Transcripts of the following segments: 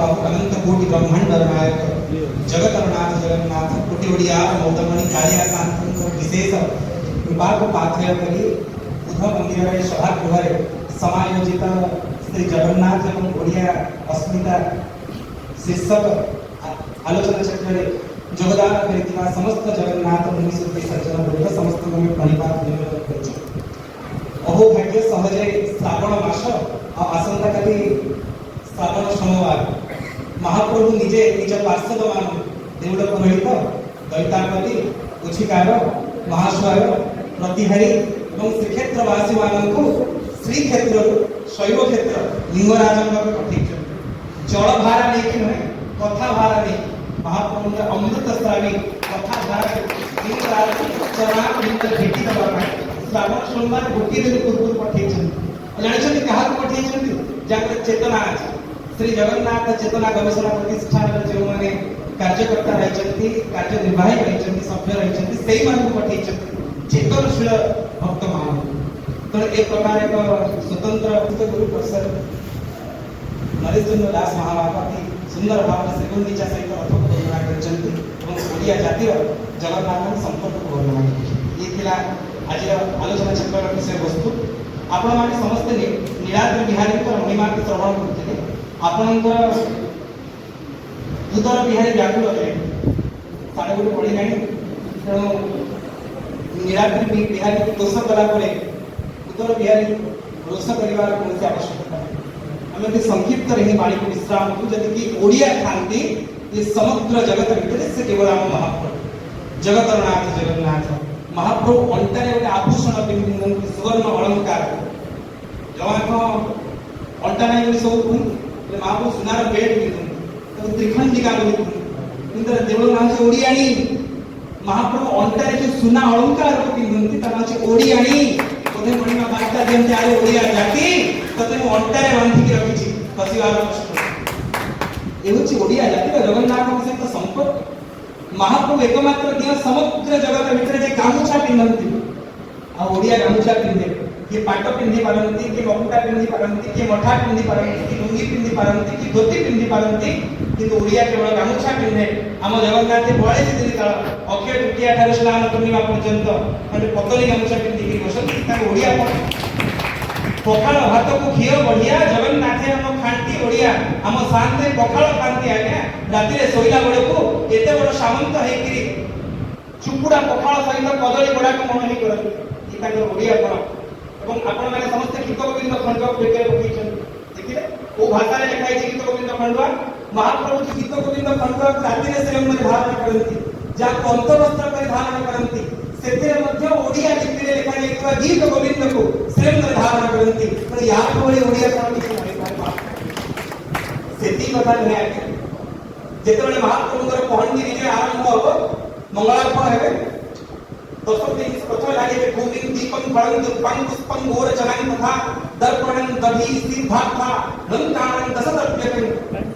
महाबाहु अनंत कोटि ब्रह्मांड नायक जगतनाथ जगन्नाथ कोटि ओडिया मौतमणि कालिया शांत विशेष कृपा को पाथेय करी उद्धव मंदिर सभागृह समायोजित श्री जगन्नाथ एवं ओडिया अस्मिता शीर्षक आलोचना चक्र योगदान करथिबा समस्त जगन्नाथ मुनिसुति सज्जन वर्ग समस्त में प्रणिपात निवेदन करछु। अहो भाग्य सहजे श्रावण मास आ आसंता काली श्रावण सोमवार महाप्रभु निजे निज पार्षद मान देउड़ पुरोहित दैतापति उचिकार महास्वर प्रतिहारी एवं श्रीक्षेत्रवासी मानक श्रीक्षेत्र शैव क्षेत्र लिंगराज पठे जल भारा नहीं कि कथा भारा नहीं महाप्रभु अमृत स्त्रावी कथा भारा भेटी दबा श्रावण सोमवार गोटे दिन पूर्व पठे जानते क्या पठे जहाँ चेतना अच्छे श्री जगन्नाथ चेतना गवेषणा प्रतिष्ठान जो मैंने कार्यकर्ता रही कार्यनिर्वाही रही सभ्य रही से पठे चेतनशील भक्त मान तो एक प्रकार एक स्वतंत्र गुरु प्रोफेसर नरेश चंद्र दास महाबापी सुंदर भाव से श्रीगुंडीचा सहित अथक वर्णना करिया जातिर जगन्नाथ संपर्क वर्णना ये आज आलोचना चक्र विषय वस्तु आपण माने समस्त नीलाद्रि बिहारी महिमा के श्रवण करते आपणकर उदर बिहारी व्याकुल है साढ़े गोटे पड़ी ना तेणु नीलाद्रि बिहारी को दोष कला उदर बिहारी रोष कर कौन आवश्यकता आम संक्षिप्त रही बाणी को विश्राम को जदि कि ओडिया खाती ये समग्र जगत भितर से केवल आम महाप्रभु जगतरनाथ जगन्नाथ महाप्रभु अंटारे गोटे आभूषण पिंधि सुवर्ण अलंकार जमा अंटा नहीं सब कहते महाप्रभु सुनार बेड पिंधि त्रिखंडिका बोली कहते देवल ना हो ओडियाणी महाप्रभु अंटारे जो सुना अलंकार पिंधि ओडियाणी बोधे मणिमा बार्ता दिखते आरे ओडिया जाति तते मु अंटारे बांधिकी रखी फसवार कष्ट ये ओडिया जाति जगन्नाथ सहित संपर्क महाप्रभु एकमात्र दिया समग्र जगत भितर गामुछा पिंधती आ ओडिया गामुछा पिंधे किए पाट पिंधि पारती किए मकुटा पिंधि पारती किए मठा पिंधि पारती कि लुंगी पिंधि पारती कि धोती पिंधि पारती किंतु ओडिया केवल गामुछा पिंधे आम जगन्नाथ 42 दिन काल अक्षय तृतीया ठार स्नान पूर्णिमा पर्यंत माने पतली गामुछा पिंधि बसती ओडिया पखाल भात को घी बढ़िया जगन्नाथ आम खाती ओडिया आम शांति पखाल खाती आज्ञा राति शोला बेल को एत बड़ सामंत होकर चुकुड़ा पखाल सहित कदली गड़ा को मन नहीं करते ओडिया गुण आपण मैंने समस्त गीत गोविंद खंडुआ बेटे पकड़ देखिए वो भाषा लिखाई गीत गोविंद खंडुआ महाप्रभु की गीत गोविंद खंडुआ राति से धारण करती जहाँ अंतवस्त्र कर धारण करती से ओडिया लिपि लिखा जाइए गीत गोविंद को श्रेम धारण करती या ओडिया से कथा नुहे जिते महाप्रभुर पहंडी निजे आरंभ हम मंगलार्पण हे 10 दिन प्रथम लगे भूमिं दीपं फलंतु पुष्पं गोरचनं तथा दर्पणं दधि सिद्धार्था लंकानं दशदप्यकं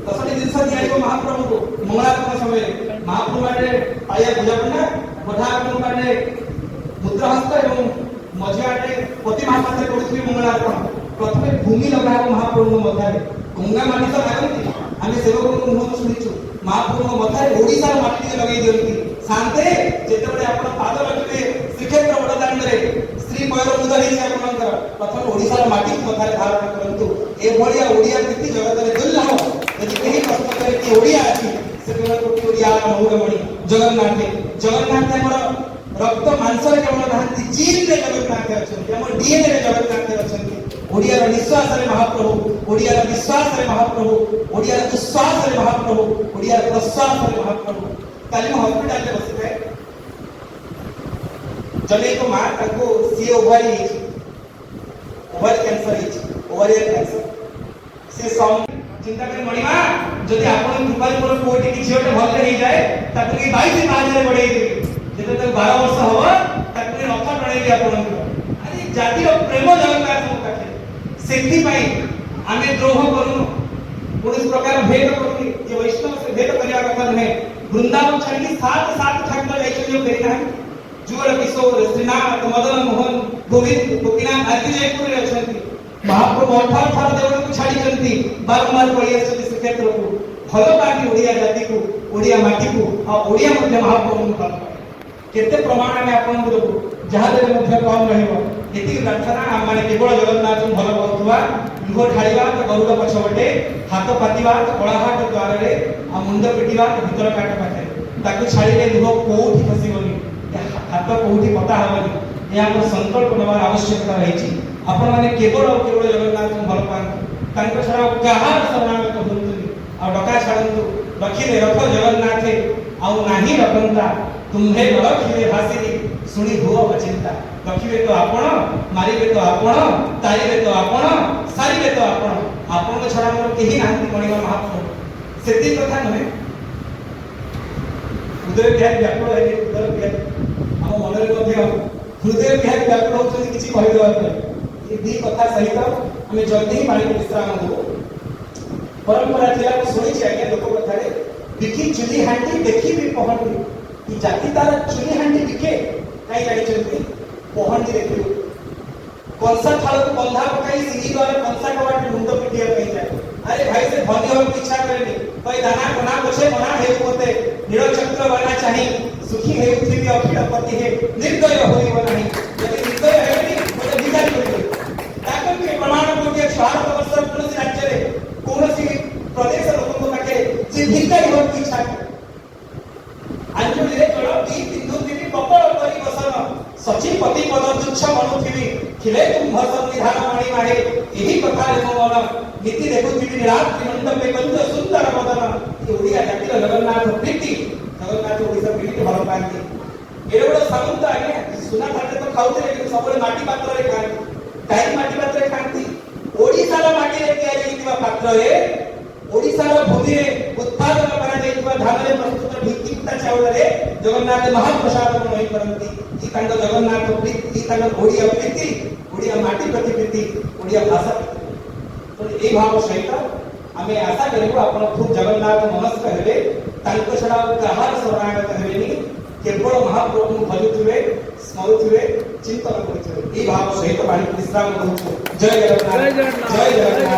10 दिन से दिया महाप्रभु को मंगलार्पण समय महाप्रभु ने पाया पूजा बधार्पण करने मुद्राहस्त एवं मझियाटे प्रति महापात्र पड़ुथि मंगलार्पण प्रथम भूमि लगा महाप्रभु मध्य गंगा माटी तो लागती आम सेवक मुहूर्त शुणीचु महाप्रभु मध्य ओडिशा माटी लगे दिखती शांते जिते आप पाद रखिए श्रीक्षेत्र बड़दाण्ड श्री पैर मुदरी आपंकर प्रथम ओडिशा माटी मध्य धारण करूँ एभलिया ओडिया प्रीति जगत दुर्लभ यदि कहीं प्रश्न करे कि ओडिया अच्छी से केवल कोटी ओडिया मौरमणि जगन्नाथ जगन्नाथ आमर रक्त मांसर केवल नहांती जीन रे जगन्नाथ अच्छे आम डीएनए रे जगन्नाथ अच्छे ओडिया निश्वास रे महाप्रभु ओडिया विश्वास रे महाप्रभु ओडिया उश्वास रे महाप्रभु ओडिया प्रश्वास रे महाप्रभु काली मैं हॉस्पिटल में बसी थे जब एक माँ को सी ओभारी कैंसर ओभारियन कैंसर से चिंता करें मणिमा जदि आपन कृपाली मोर कोटी कि झियोटे भल्ले नहीं जाए ताकि कि 22 पाज रे बढ़ाई देबी जेते तक 12 वर्ष हो ताकि रथ टणेबी आपन अरे जाति प्रेम जगन्नाथ को पाखे सेति पई आमे द्रोह करू पुलिस प्रकार भेद करू ये वैष्णव से भेद करिया कथा नहीं वृंदावन छाड़ी 7 ठाकुर जाइछन जो फेरी ना जुगल किशोर श्रीनाथ मदन मोहन गोविंद गोपीनाथ आदि जयपुर रे अछंती महाप्रभु 18 देवल को छाड़ी बारंबार पड़ी श्रीक्षेत्र को भल पाती ओडिया जाति को ओडिया माटी को आ ओडिया मध्य महाप्रभु भल केते प्रमाण में आपन को जहां दे मध्य कम रहइबो एति प्रार्थना हम माने केवल जगन्नाथ भल बहुतवा लुह ढाळिबा तो गरुड़ पछबटे हाथ पातिबा तो कଳାहाट द्वार रे आ मुंड पिटिबा तो भीतर काट पाथे ताकू छाड़ीले लुह कोठी फसिबनी हाथ कोठी पता हबनी ये हमर संकल्प नबार आवश्यकता रहिछि आपण माने केवल केवल जगन्नाथ भल पान तांको छडा कहार शरणागत होतुनी आ डका छाडंतु रखिले रख जगन्नाथ आउ नाही रखंता तुम्हे न रखिले भासिनी सुनी हुओ अचिंता रखिबे तो आपण मारिबे तो आपण तारिबे तो आपण सारिबे तो आपण आपण को छडा मोर केही नांती मणिमा महाप्रभु सेती कथा नहे हृदय विहार व्याकुल है उदर विहार हम मनरे मध्य हृदय विहार व्याकुल होचनी किछि कहि देबार नै ए दी कथा सहित हमें जल्दी ही पानी विश्राम दो परंपरा थिला को सुनि छी आज्ञा लोक कथा रे बिकी चुली हांडी देखि भी पहंडी कि जाति तार चुली हांडी बिके काई जानि चंती पहंडी देखियो कंसा थाल को बंधा पकाई सिंगी द्वारा कंसा कवाट मुंड पिटिया पई जाए अरे भाई से धनी हो इच्छा करेनी कोई दाना कोना बसे मना हे होते नील चक्र बना चाहि सुखी हे उठी अखिल पति हे निर्दय होइब नाही यदि निर्दय हेनी तो भिखारी होइब ताकन के प्रमाण को के 4 वर्ष पुलिस राज्य रे कोनसी प्रदेश लोक को पाके जे भिखारी हो इच्छा अंजुली रे चलो दी तिंदु दिनी पकड़ करी बसन सचिपति पद तुच्छ मनुथिबी खिले तुम संविधान मणि माहे यही कथा रे मन नीति देखुथिबी निरात मंडप में कंद सुंदर बदन ये ओडिया जाति जगन्नाथ प्रीति जगन्नाथ ओडिसा प्रीति भल पाती एरे बड़ सामुंत आगे सुना खाते तो खाउते लेकिन सबले माटी पात्र रे खाती काई माटी पात्र रे खाती ओडिसा रो माटी रे किया जेतिबा पात्र रे ओडिसा रो भूमि रे उत्पादन करा जेतिबा धान रे प्रस्तुत भित्ति कुटा चावल रे जगन्नाथ महाप्रसाद नहीं करंती ई तांग जगन्नाथ प्रीति ई तांग ओडिया प्रीति ओडिया माटी प्रति प्रीति ओडिया भाषा तो ए भाव सहित आमे आशा करिबो आपण खूब जगन्नाथ नमस्कार हेबे तांको छडा कहार शरणागत हेबेनी केवल महाप्रभु भजुथिबे स्मरुथिबे चिंतन करुथिबे ए भाव सहित बाणी विश्राम करूछु जय जगन्नाथ जय जगन्नाथ।